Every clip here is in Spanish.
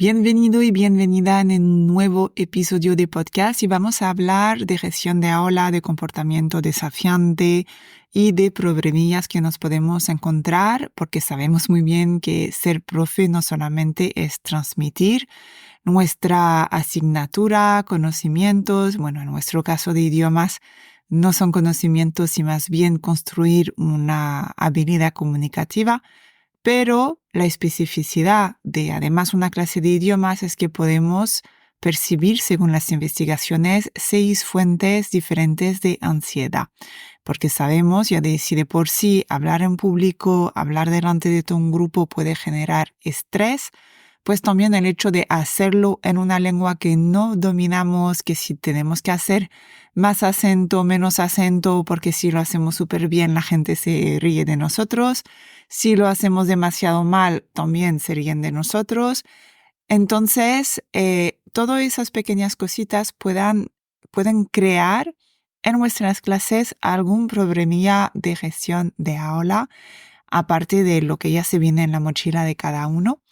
Bienvenido y bienvenida en un nuevo episodio de podcast y vamos a hablar de gestión de aula, de comportamiento desafiante y de problemillas que nos podemos encontrar porque sabemos muy bien que ser profe no solamente es transmitir nuestra asignatura, conocimientos, bueno, en nuestro caso de idiomas no son conocimientos y más bien construir una habilidad comunicativa. Pero la especificidad de además una clase de idiomas es que podemos percibir, según las investigaciones, 6 fuentes diferentes de ansiedad. Porque sabemos ya si de por sí hablar en público, hablar delante de todo un grupo puede generar estrés, pues también el hecho de hacerlo en una lengua que no dominamos, que si tenemos que hacer más acento, menos acento, porque si lo hacemos súper bien la gente se ríe de nosotros. Si lo hacemos demasiado mal, también se ríen de nosotros. Entonces, todas esas pequeñas cositas pueden crear en nuestras clases algún problemilla de gestión de aula, aparte de lo que ya se viene en la mochila de cada uno,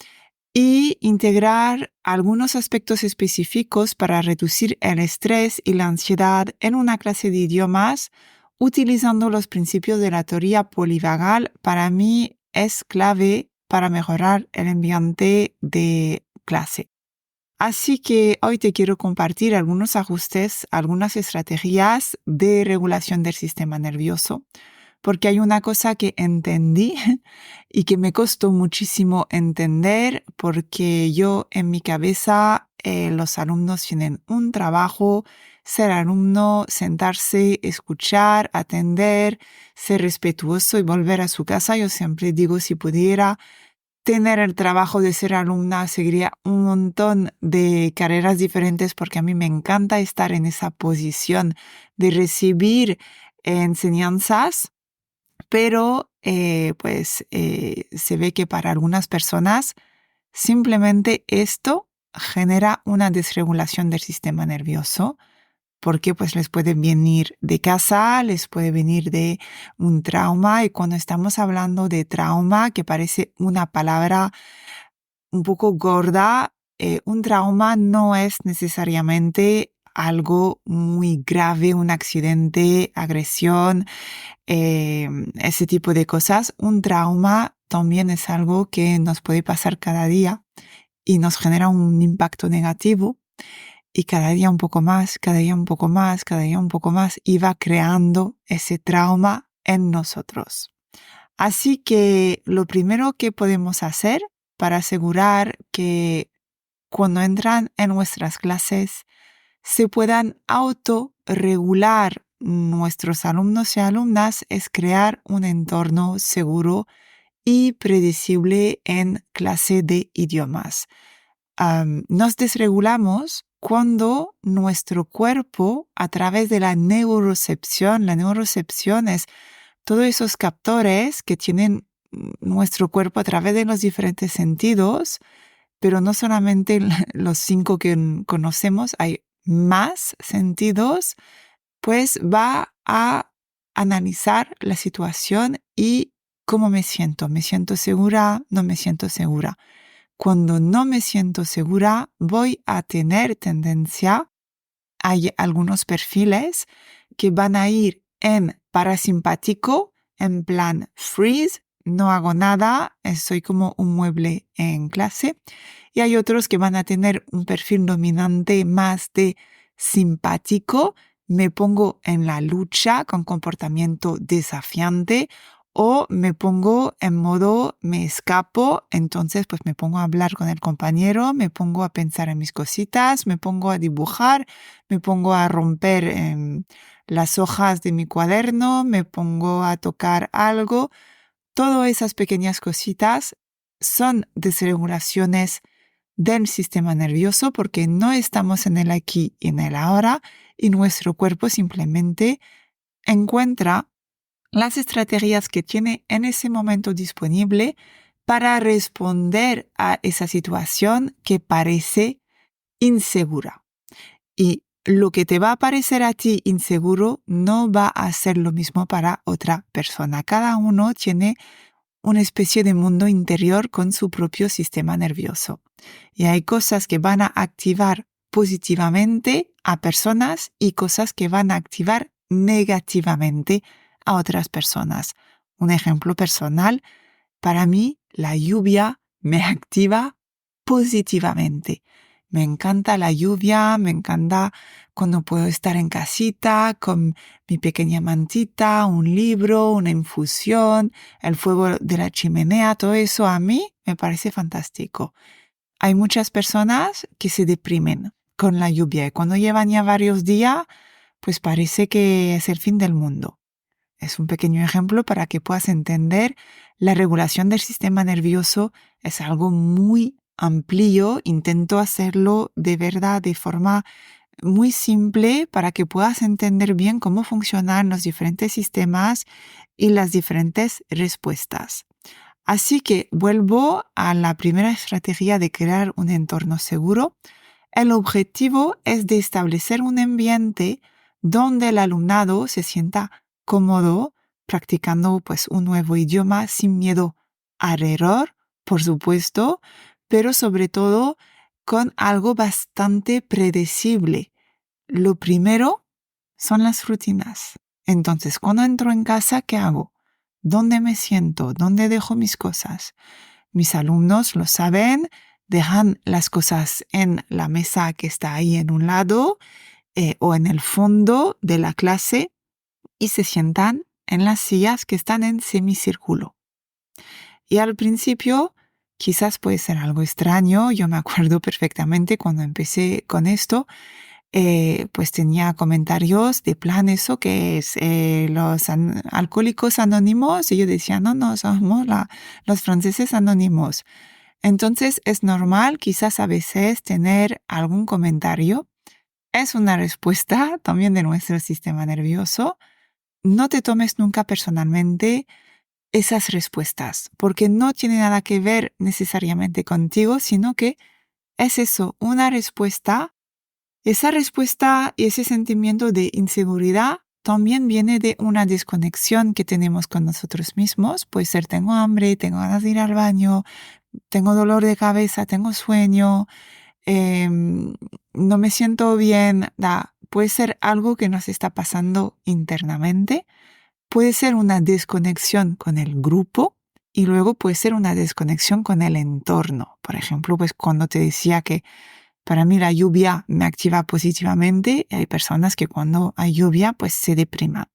y integrar algunos aspectos específicos para reducir el estrés y la ansiedad en una clase de idiomas utilizando los principios de la teoría polivagal. Para mí es clave para mejorar el ambiente de clase. Así que hoy te quiero compartir algunos ajustes, algunas estrategias de regulación del sistema nervioso, porque hay una cosa que entendí y que me costó muchísimo entender, porque yo en mi cabeza los alumnos tienen un trabajo, ser alumno, sentarse, escuchar, atender, ser respetuoso y volver a su casa. Yo siempre digo, si pudiera tener el trabajo de ser alumna, seguiría un montón de carreras diferentes porque a mí me encanta estar en esa posición de recibir enseñanzas, pero se ve que para algunas personas simplemente esto genera una desregulación del sistema nervioso porque pues les puede venir de casa, les puede venir de un trauma, y cuando estamos hablando de trauma, que parece una palabra un poco gorda, un trauma no es necesariamente algo muy grave, un accidente, agresión, ese tipo de cosas. Un trauma también es algo que nos puede pasar cada día y nos genera un impacto negativo. Y cada día un poco más, cada día un poco más, cada día un poco más, y va creando ese trauma en nosotros. Así que lo primero que podemos hacer para asegurar que cuando entran en nuestras clases se puedan autorregular nuestros alumnos y alumnas es crear un entorno seguro y predecible en clase de idiomas. Nos desregulamos cuando nuestro cuerpo, a través de la neurocepción es todos esos captores que tienen nuestro cuerpo a través de los diferentes sentidos, pero no solamente los 5 que conocemos, hay más sentidos, pues va a analizar la situación y cómo me siento segura, no me siento segura. Cuando no me siento segura, voy a tener tendencia, hay algunos perfiles que van a ir en parasimpático, en plan freeze, no hago nada, soy como un mueble en clase. Y hay otros que van a tener un perfil dominante más de simpático, me pongo en la lucha con comportamiento desafiante, o me pongo en modo me escapo, entonces pues me pongo a hablar con el compañero, me pongo a pensar en mis cositas, me pongo a dibujar, me pongo a romper las hojas de mi cuaderno, me pongo a tocar algo. Todas esas pequeñas cositas son desregulaciones del sistema nervioso porque no estamos en el aquí y en el ahora, y nuestro cuerpo simplemente encuentra las estrategias que tiene en ese momento disponible para responder a esa situación que parece insegura. Y lo que te va a parecer a ti inseguro no va a ser lo mismo para otra persona. Cada uno tiene una especie de mundo interior con su propio sistema nervioso. Y hay cosas que van a activar positivamente a personas y cosas que van a activar negativamente a otras personas. Un ejemplo personal, para mí la lluvia me activa positivamente. Me encanta la lluvia, me encanta cuando puedo estar en casita con mi pequeña mantita, un libro, una infusión, el fuego de la chimenea, todo eso a mí me parece fantástico. Hay muchas personas que se deprimen con la lluvia y cuando llevan ya varios días, pues parece que es el fin del mundo. Es un pequeño ejemplo para que puedas entender la regulación del sistema nervioso. Es algo muy amplio. Intento hacerlo de verdad de forma muy simple para que puedas entender bien cómo funcionan los diferentes sistemas y las diferentes respuestas. Así que vuelvo a la primera estrategia de crear un entorno seguro. El objetivo es de establecer un ambiente donde el alumnado se sienta cómodo practicando pues un nuevo idioma sin miedo al error, por supuesto, pero sobre todo con algo bastante predecible. Lo primero son las rutinas. Entonces, cuando entro en casa, ¿qué hago? ¿Dónde me siento? ¿Dónde dejo mis cosas? Mis alumnos lo saben, dejan las cosas en la mesa que está ahí en un lado o en el fondo de la clase y se sientan en las sillas que están en semicírculo. Y al principio quizás puede ser algo extraño. Yo me acuerdo perfectamente cuando empecé con esto, pues tenía comentarios de plan eso que es los alcohólicos anónimos y yo decía, no, somos los franceses anónimos. Entonces es normal quizás a veces tener algún comentario. Es una respuesta también de nuestro sistema nervioso. No te tomes nunca personalmente esas respuestas, porque no tiene nada que ver necesariamente contigo, sino que es eso, una respuesta. Esa respuesta y ese sentimiento de inseguridad también viene de una desconexión que tenemos con nosotros mismos. Puede ser tengo hambre, tengo ganas de ir al baño, tengo dolor de cabeza, tengo sueño, no me siento bien. Puede ser algo que nos está pasando internamente. Puede ser una desconexión con el grupo y luego puede ser una desconexión con el entorno. Por ejemplo, pues cuando te decía que para mí la lluvia me activa positivamente, hay personas que cuando hay lluvia pues se depriman.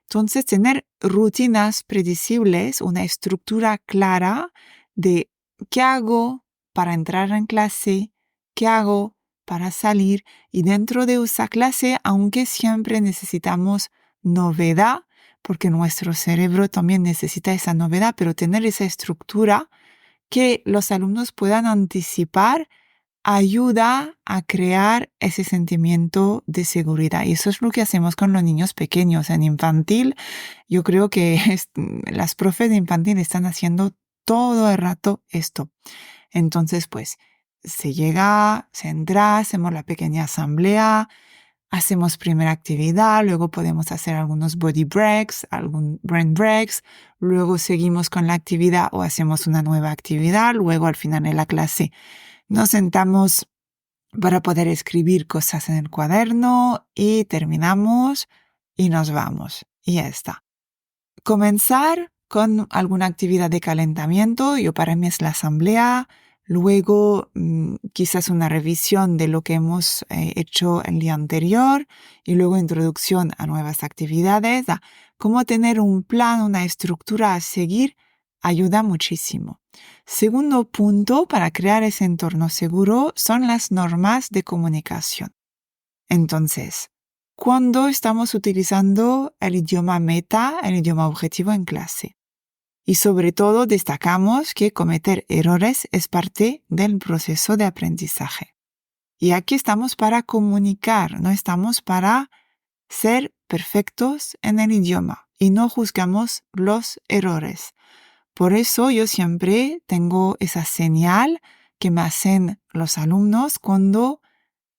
Entonces, tener rutinas predecibles, una estructura clara de qué hago para entrar en clase, qué hago para salir y dentro de esa clase, aunque siempre necesitamos novedad, porque nuestro cerebro también necesita esa novedad, pero tener esa estructura que los alumnos puedan anticipar ayuda a crear ese sentimiento de seguridad. Y eso es lo que hacemos con los niños pequeños. En infantil, yo creo que las profes de infantil están haciendo todo el rato esto. Entonces, pues, se llega, se entra, hacemos la pequeña asamblea, hacemos primera actividad, luego podemos hacer algunos body breaks, algún brain breaks, luego seguimos con la actividad o hacemos una nueva actividad, luego al final de la clase nos sentamos para poder escribir cosas en el cuaderno y terminamos y nos vamos. Y ya está. Comenzar con alguna actividad de calentamiento. Para mí es la asamblea. Luego quizás una revisión de lo que hemos hecho el día anterior y luego introducción a nuevas actividades. Cómo tener un plan, una estructura a seguir ayuda muchísimo. Segundo punto para crear ese entorno seguro son las normas de comunicación. Entonces, cuando estamos utilizando el idioma meta, el idioma objetivo en clase. Y sobre todo destacamos que cometer errores es parte del proceso de aprendizaje. Y aquí estamos para comunicar, no estamos para ser perfectos en el idioma y no juzgamos los errores. Por eso yo siempre tengo esa señal que me hacen los alumnos cuando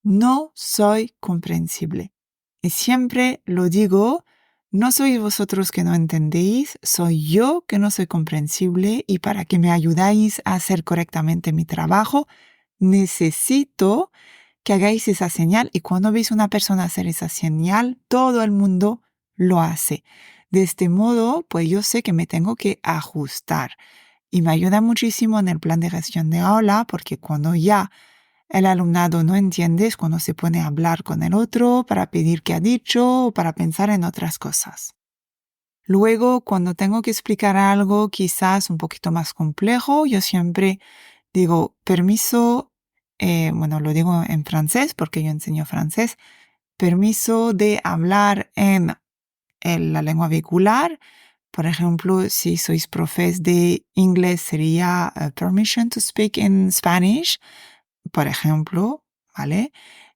no soy comprensible. Y siempre lo digo no sois vosotros que no entendéis, soy yo que no soy comprensible y para que me ayudáis a hacer correctamente mi trabajo, necesito que hagáis esa señal y cuando veis una persona hacer esa señal, todo el mundo lo hace. De este modo, pues yo sé que me tengo que ajustar y me ayuda muchísimo en el plan de gestión de aula porque cuando ya el alumnado no entiende es cuando se pone a hablar con el otro para pedir qué ha dicho o para pensar en otras cosas. Luego, cuando tengo que explicar algo quizás un poquito más complejo, yo siempre digo, permiso, lo digo en francés porque yo enseño francés, permiso de hablar en la lengua vehicular. Por ejemplo, si sois profes de inglés sería permission to speak in Spanish, por ejemplo, ¿vale?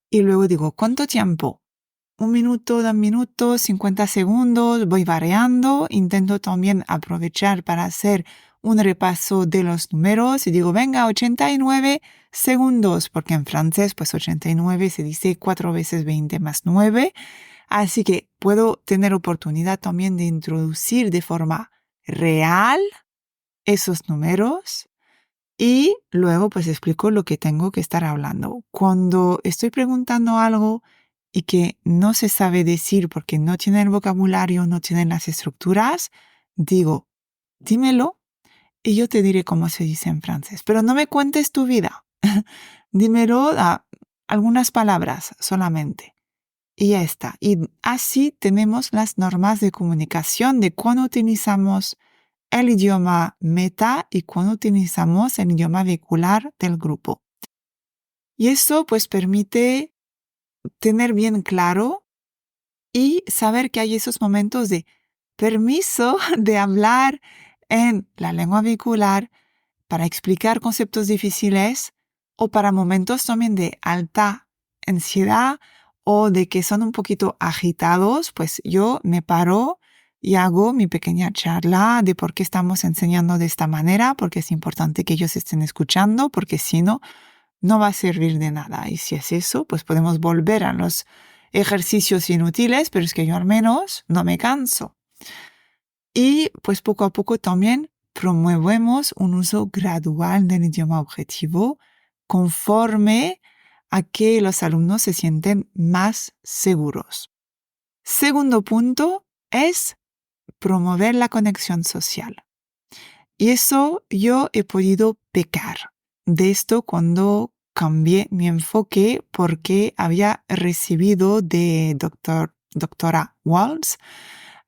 Y luego digo, ¿cuánto tiempo? 1 minuto, 2 minutos, 50 segundos, voy variando, intento también aprovechar para hacer un repaso de los números y digo, venga, 89 segundos, porque en francés pues 89 se dice 4 veces 20 más 9, así que puedo tener oportunidad también de introducir de forma real esos números y luego pues explico lo que tengo que estar hablando. Cuando estoy preguntando algo y que no se sabe decir porque no tiene el vocabulario, no tienen las estructuras, digo, dímelo y yo te diré cómo se dice en francés. Pero no me cuentes tu vida. Dímelo a algunas palabras solamente. Y ya está. Y así tenemos las normas de comunicación de cuando utilizamos el idioma meta y cuando utilizamos el idioma vehicular del grupo. Y eso pues permite tener bien claro y saber que hay esos momentos de permiso de hablar en la lengua vehicular para explicar conceptos difíciles o para momentos también de alta ansiedad o de que son un poquito agitados, pues yo me paro y hago mi pequeña charla de por qué estamos enseñando de esta manera, porque es importante que ellos estén escuchando, porque si no, no va a servir de nada. Y si es eso, pues podemos volver a los ejercicios inútiles, pero es que yo al menos no me canso. Y pues poco a poco también promovemos un uso gradual del idioma objetivo conforme a que los alumnos se sienten más seguros. Segundo punto es promover la conexión social. Y eso yo he podido pecar de esto cuando cambié mi enfoque porque había recibido de doctora Walls,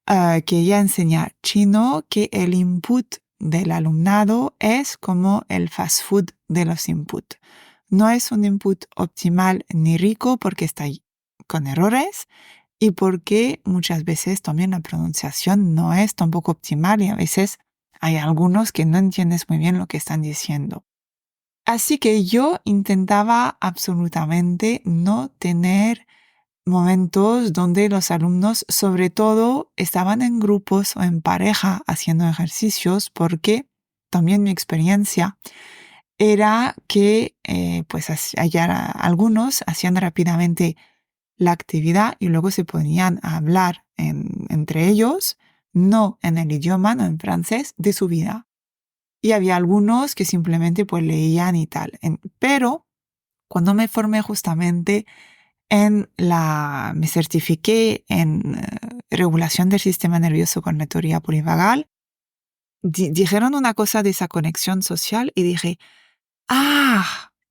que ella enseña chino, que el input del alumnado es como el fast food de los input. No es un input optimal ni rico porque está ahí con errores y porque muchas veces también la pronunciación no es tampoco optimal y a veces hay algunos que no entiendes muy bien lo que están diciendo. Así que yo intentaba absolutamente no tener momentos donde los alumnos, sobre todo, estaban en grupos o en pareja haciendo ejercicios, porque también mi experiencia era que algunos hacían rápidamente la actividad y luego se ponían a hablar entre ellos, no en el idioma, no en francés, de su vida. Y había algunos que simplemente pues leían y tal. Pero cuando me formé justamente me certifiqué en regulación del sistema nervioso con la teoría polivagal, dijeron una cosa de esa conexión social y dije,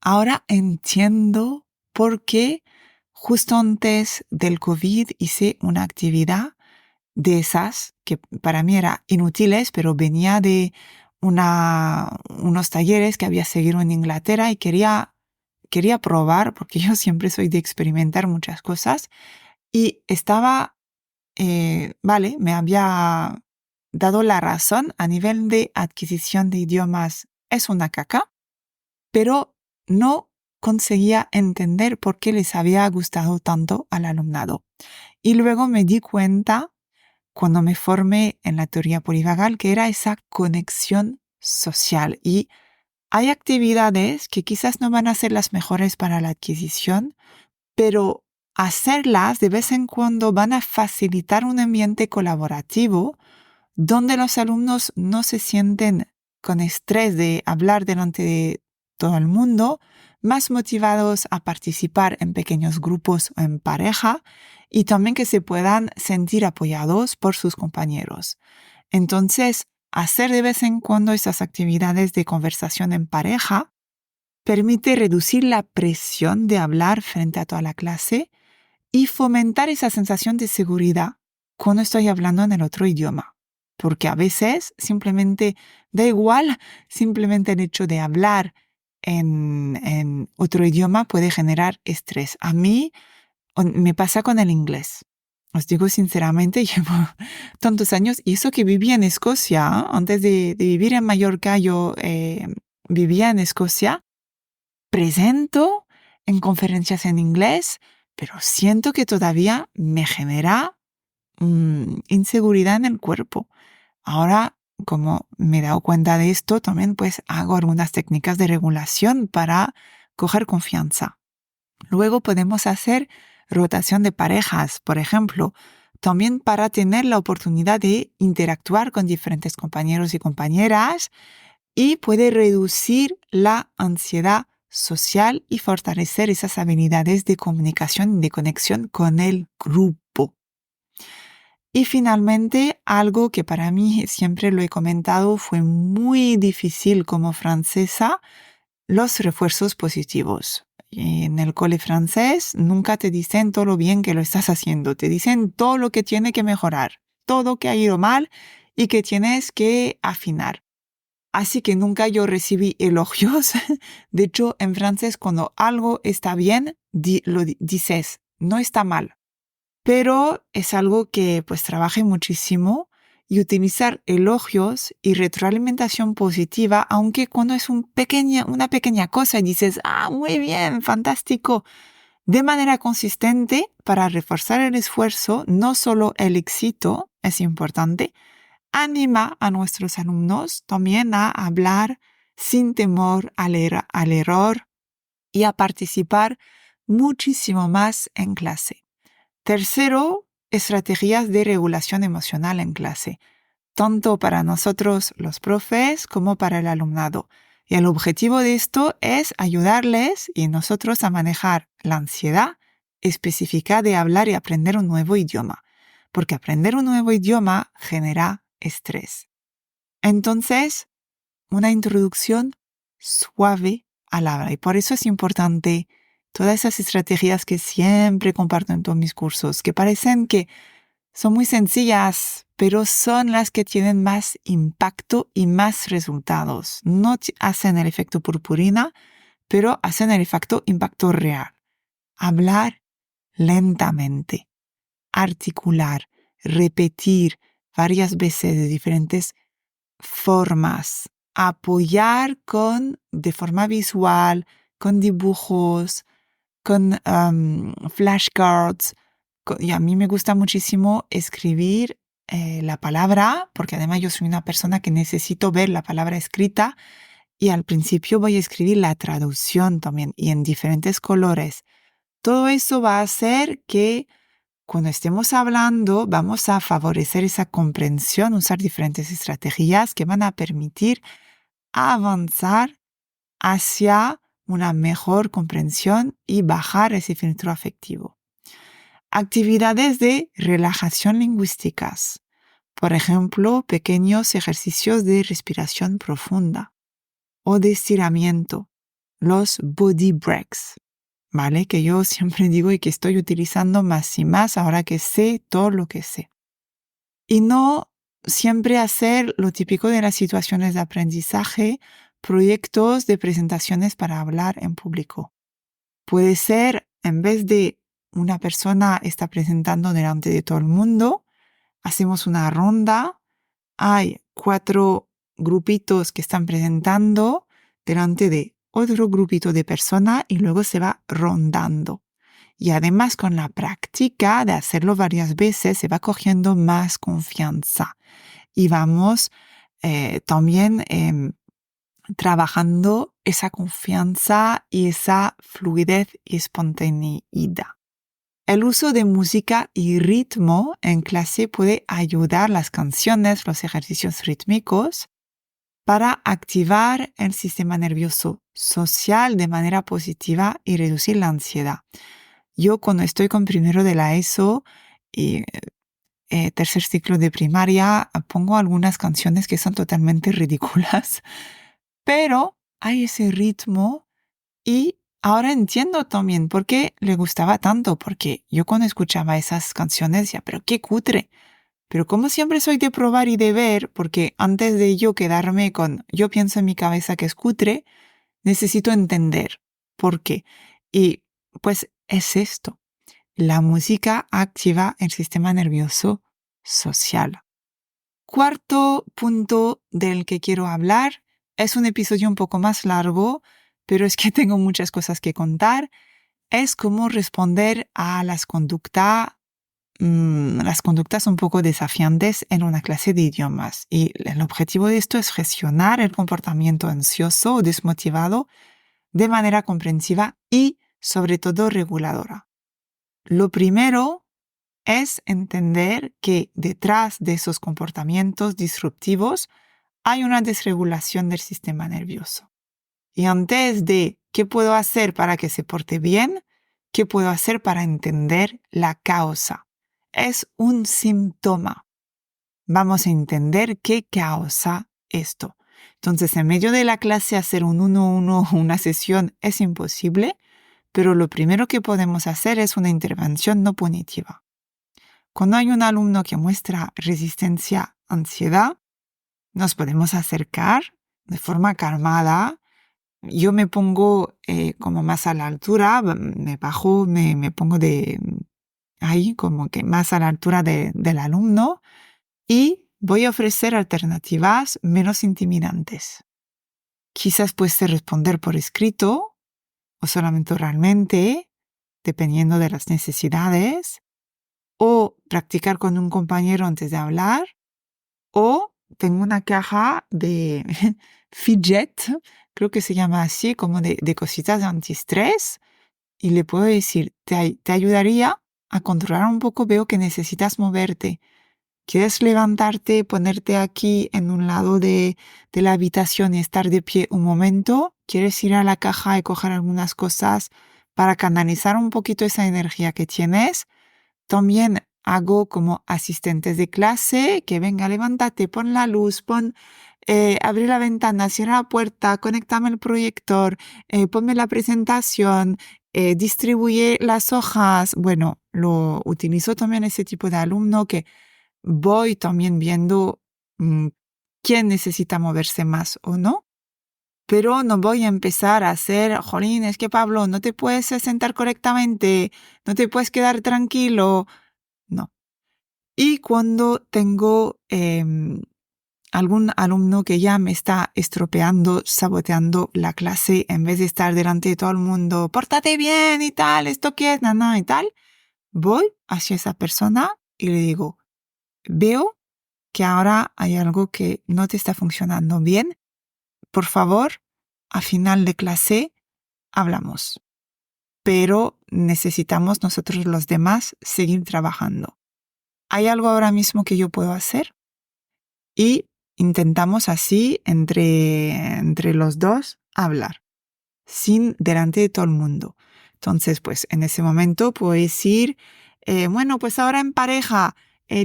ahora entiendo por qué justo antes del COVID hice una actividad de esas que para mí era inútiles, pero venía de unos talleres que había seguido en Inglaterra y quería probar, porque yo siempre soy de experimentar muchas cosas, y me había dado la razón a nivel de adquisición de idiomas, es una caca, pero no conseguía entender por qué les había gustado tanto al alumnado. Y luego me di cuenta, cuando me formé en la teoría polivagal, que era esa conexión social. Y hay actividades que quizás no van a ser las mejores para la adquisición, pero hacerlas de vez en cuando van a facilitar un ambiente colaborativo donde los alumnos no se sienten con estrés de hablar delante de todo el mundo, más motivados a participar en pequeños grupos o en pareja y también que se puedan sentir apoyados por sus compañeros. Entonces, hacer de vez en cuando esas actividades de conversación en pareja permite reducir la presión de hablar frente a toda la clase y fomentar esa sensación de seguridad cuando estoy hablando en el otro idioma. Porque a veces simplemente da igual, simplemente el hecho de hablar en otro idioma puede generar estrés. A mí me pasa con el inglés. Os digo sinceramente, llevo tantos años, y eso que vivía en Escocia, antes de vivir en Mallorca, yo vivía en Escocia, presento en conferencias en inglés, pero siento que todavía me genera inseguridad en el cuerpo. Ahora, como me he dado cuenta de esto, también pues hago algunas técnicas de regulación para coger confianza. Luego podemos hacer rotación de parejas, por ejemplo, también para tener la oportunidad de interactuar con diferentes compañeros y compañeras y puede reducir la ansiedad social y fortalecer esas habilidades de comunicación y de conexión con el grupo. Y finalmente, algo que para mí siempre lo he comentado, fue muy difícil como francesa, los refuerzos positivos. En el cole francés nunca te dicen todo lo bien que lo estás haciendo, te dicen todo lo que tiene que mejorar, todo que ha ido mal y que tienes que afinar. Así que nunca yo recibí elogios. De hecho, en francés cuando algo está bien, lo dices, no está mal. Pero es algo que pues trabajé muchísimo y utilizar elogios y retroalimentación positiva, aunque cuando es una pequeña cosa y dices, muy bien, fantástico, de manera consistente para reforzar el esfuerzo, no solo el éxito es importante, anima a nuestros alumnos también a hablar sin temor al error y a participar muchísimo más en clase. Tercero, estrategias de regulación emocional en clase, tanto para nosotros los profes como para el alumnado. Y el objetivo de esto es ayudarles y nosotros a manejar la ansiedad específica de hablar y aprender un nuevo idioma, porque aprender un nuevo idioma genera estrés. Entonces, una introducción suave al habla. Y por eso es importante todas esas estrategias que siempre comparto en todos mis cursos, que parecen que son muy sencillas, pero son las que tienen más impacto y más resultados. No hacen el efecto purpurina, pero hacen el impacto real. Hablar lentamente, articular, repetir varias veces de diferentes formas, apoyar de forma visual, con dibujos, con flashcards. Y a mí me gusta muchísimo escribir la palabra, porque además yo soy una persona que necesito ver la palabra escrita y al principio voy a escribir la traducción también y en diferentes colores. Todo eso va a hacer que cuando estemos hablando, vamos a favorecer esa comprensión, usar diferentes estrategias que van a permitir avanzar hacia una mejor comprensión y bajar ese filtro afectivo. Actividades de relajación lingüísticas. Por ejemplo, pequeños ejercicios de respiración profunda o de estiramiento, los body breaks. ¿Vale? Que yo siempre digo y que estoy utilizando más y más ahora que sé todo lo que sé. Y no siempre hacer lo típico de las situaciones de aprendizaje, proyectos de presentaciones para hablar en público. Puede ser, en vez de una persona está presentando delante de todo el mundo, hacemos una ronda, hay 4 grupitos que están presentando delante de otro grupito de personas y luego se va rondando. Y además con la práctica de hacerlo varias veces se va cogiendo más confianza. Y vamos también trabajando esa confianza y esa fluidez y espontaneidad. El uso de música y ritmo en clase puede ayudar las canciones, los ejercicios rítmicos, para activar el sistema nervioso social de manera positiva y reducir la ansiedad. Yo cuando estoy con primero de la ESO y tercer ciclo de primaria, pongo algunas canciones que son totalmente ridículas, pero hay ese ritmo y ahora entiendo también por qué le gustaba tanto, porque yo cuando escuchaba esas canciones decía, pero qué cutre. Pero como siempre soy de probar y de ver, porque antes de yo quedarme con, yo pienso en mi cabeza que es cutre, necesito entender por qué. Y pues es esto. La música activa el sistema nervioso social. Cuarto punto del que quiero hablar es un episodio un poco más largo, pero es que tengo muchas cosas que contar. Es cómo responder a las conductas un poco desafiantes en una clase de idiomas. Y el objetivo de esto es gestionar el comportamiento ansioso o desmotivado de manera comprensiva y, sobre todo, reguladora. Lo primero es entender que detrás de esos comportamientos disruptivos hay una desregulación del sistema nervioso. Y antes de qué puedo hacer para que se porte bien, qué puedo hacer para entender la causa. Es un síntoma. Vamos a entender qué causa esto. Entonces, en medio de la clase, hacer un 1-1, una sesión, es imposible, pero lo primero que podemos hacer es una intervención no punitiva. Cuando hay un alumno que muestra resistencia a ansiedad, nos podemos acercar de forma calmada. Yo me pongo como más a la altura, me bajo, me pongo ahí como que más a la altura del alumno y voy a ofrecer alternativas menos intimidantes. Quizás puede responder por escrito o solamente oralmente, dependiendo de las necesidades, o practicar con un compañero antes de hablar, o tengo una caja de fidget, creo que se llama así, como de cositas de antiestrés, y le puedo decir, te ayudaría a controlar un poco, veo que necesitas moverte. ¿Quieres levantarte, ponerte aquí en un lado de la habitación y estar de pie un momento? ¿Quieres ir a la caja y coger algunas cosas para canalizar un poquito esa energía que tienes? También hago como asistentes de clase, que venga, levántate, pon la luz, abre la ventana, cierra la puerta, conéctame el proyector, ponme la presentación, distribuye las hojas. Bueno, lo utilizo también ese tipo de alumno que voy también viendo quién necesita moverse más o no. Pero no voy a empezar a hacer, jolín, es que Pablo, no te puedes sentar correctamente, no te puedes quedar tranquilo. No. Y cuando tengo algún alumno que ya me está estropeando, saboteando la clase, en vez de estar delante de todo el mundo, pórtate bien y tal, esto qué es, nana y tal, voy hacia esa persona y le digo, veo que ahora hay algo que no te está funcionando bien. Por favor, a final de clase hablamos. Pero necesitamos nosotros los demás seguir trabajando. ¿Hay algo ahora mismo que yo puedo hacer? Y intentamos así, entre los dos, hablar, sin delante de todo el mundo. Entonces, pues en ese momento puedo decir, bueno, pues ahora en pareja,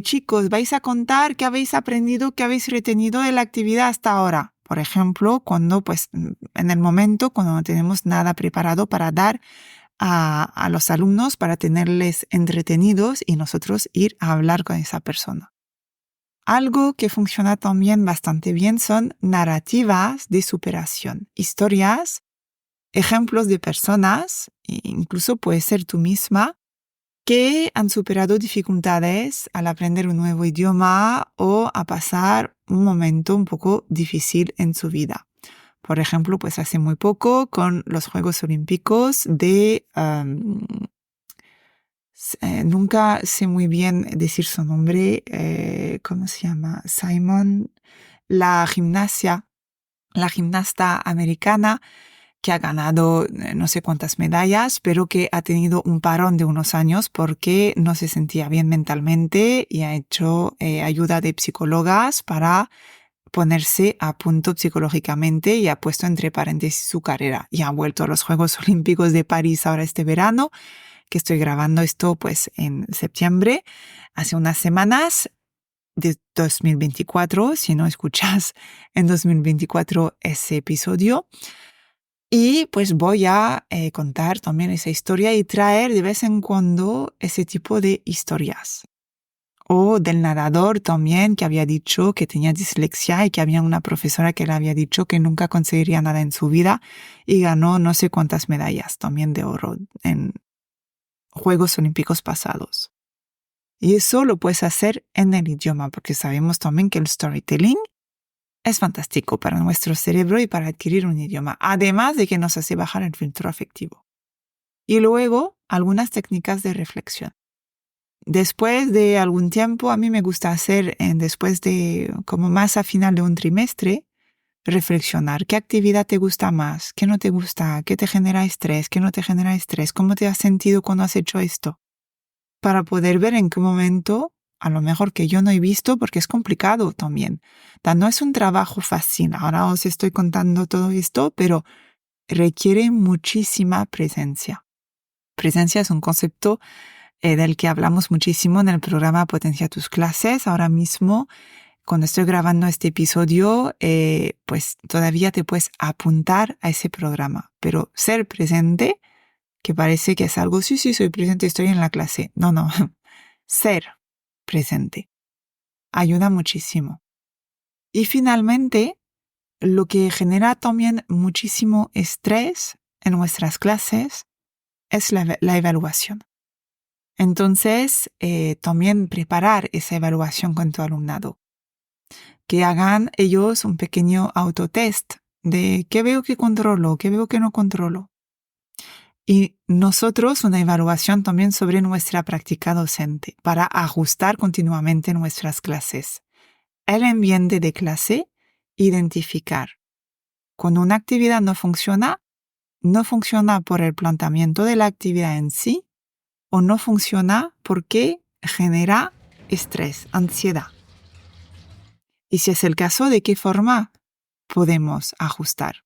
chicos, vais a contar qué habéis aprendido, qué habéis retenido de la actividad hasta ahora. Por ejemplo, cuando, pues, en el momento, cuando no tenemos nada preparado para dar a los alumnos, para tenerles entretenidos y nosotros ir a hablar con esa persona. Algo que funciona también bastante bien son narrativas de superación, historias, ejemplos de personas, e incluso puede ser tú misma, que han superado dificultades al aprender un nuevo idioma o a pasar un momento un poco difícil en su vida. Por ejemplo, pues hace muy poco con los Juegos Olímpicos nunca sé muy bien decir su nombre, ¿cómo se llama? Simon, la gimnasta americana que ha ganado no sé cuántas medallas, pero que ha tenido un parón de unos años porque no se sentía bien mentalmente y ha hecho ayuda de psicólogas para ponerse a punto psicológicamente y ha puesto entre paréntesis su carrera. Y ha vuelto a los Juegos Olímpicos de París ahora este verano, que estoy grabando esto pues en septiembre, hace unas semanas de 2024, si no escuchas en 2024 ese episodio. Y pues voy a contar también esa historia y traer de vez en cuando ese tipo de historias. O del nadador también, que había dicho que tenía dislexia y que había una profesora que le había dicho que nunca conseguiría nada en su vida y ganó no sé cuántas medallas también de oro en Juegos Olímpicos pasados. Y eso lo puedes hacer en el idioma, porque sabemos también que el storytelling es fantástico para nuestro cerebro y para adquirir un idioma, además de que nos hace bajar el filtro afectivo. Y luego, algunas técnicas de reflexión. Después de algún tiempo, a mí me gusta hacer, después de, como más a final de un trimestre, reflexionar. ¿Qué actividad te gusta más? ¿Qué no te gusta? ¿Qué te genera estrés? ¿Qué no te genera estrés? ¿Cómo te has sentido cuando has hecho esto? Para poder ver en qué momento, a lo mejor que yo no he visto, porque es complicado también. No es un trabajo fácil. Ahora os estoy contando todo esto, pero requiere muchísima presencia. Presencia es un concepto del que hablamos muchísimo en el programa Potencia tus clases. Ahora mismo, cuando estoy grabando este episodio, pues todavía te puedes apuntar a ese programa. Pero ser presente, que parece que es algo, sí, soy presente, estoy en la clase. No. Ser presente ayuda muchísimo. Y finalmente, lo que genera también muchísimo estrés en nuestras clases es la evaluación. Entonces, también preparar esa evaluación con tu alumnado. Que hagan ellos un pequeño autotest de qué veo que controlo, qué veo que no controlo. Y nosotros una evaluación también sobre nuestra práctica docente para ajustar continuamente nuestras clases. El ambiente de clase, identificar. Cuando una actividad no funciona por el planteamiento de la actividad en sí, o no funciona porque genera estrés, ansiedad. Y si es el caso, ¿de qué forma podemos ajustar?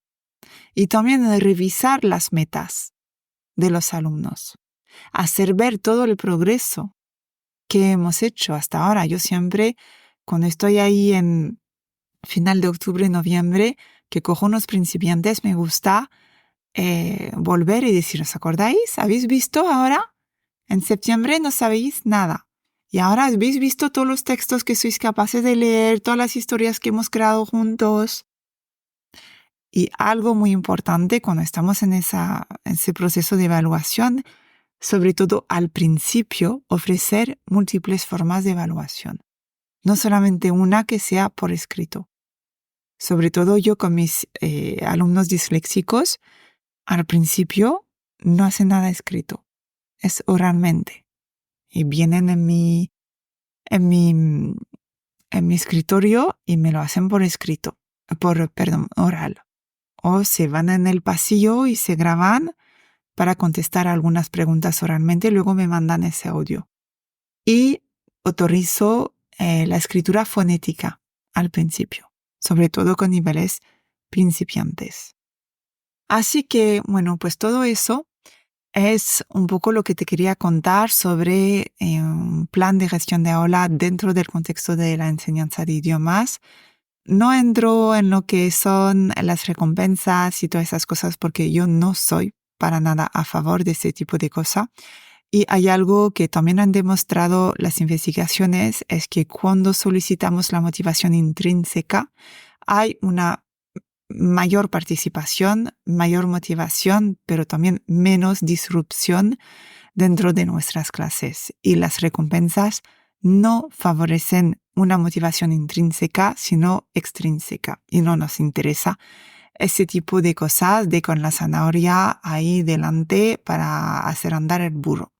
Y también revisar las metas de los alumnos. Hacer ver todo el progreso que hemos hecho hasta ahora. Yo siempre, cuando estoy ahí en final de octubre, noviembre, que cojo unos principiantes, me gusta volver y decir, ¿os acordáis? ¿Habéis visto ahora? En septiembre no sabéis nada. Y ahora habéis visto todos los textos que sois capaces de leer, todas las historias que hemos creado juntos. Y algo muy importante cuando estamos en ese proceso de evaluación, sobre todo al principio, ofrecer múltiples formas de evaluación. No solamente una que sea por escrito. Sobre todo yo con mis alumnos disléxicos, al principio no hacen nada escrito. Es oralmente. Y vienen en mi escritorio y me lo hacen por escrito, oral. O se van en el pasillo y se graban para contestar algunas preguntas oralmente y luego me mandan ese audio. Y autorizo la escritura fonética al principio, sobre todo con niveles principiantes. Así que, bueno, pues todo eso es un poco lo que te quería contar sobre un plan de gestión de aula dentro del contexto de la enseñanza de idiomas. No entro en lo que son las recompensas y todas esas cosas porque yo no soy para nada a favor de ese tipo de cosas. Y hay algo que también han demostrado las investigaciones, es que cuando solicitamos la motivación intrínseca, hay una mayor participación, mayor motivación, pero también menos disrupción dentro de nuestras clases. Y las recompensas no favorecen una motivación intrínseca, sino extrínseca. Y no nos interesa ese tipo de cosas de con la zanahoria ahí delante para hacer andar el burro.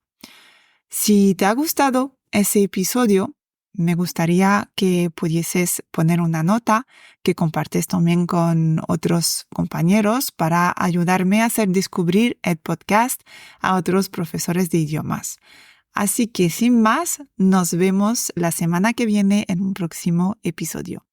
Si te ha gustado ese episodio, me gustaría que pudieses poner una nota que compartes también con otros compañeros para ayudarme a hacer descubrir el podcast a otros profesores de idiomas. Así que sin más, nos vemos la semana que viene en un próximo episodio.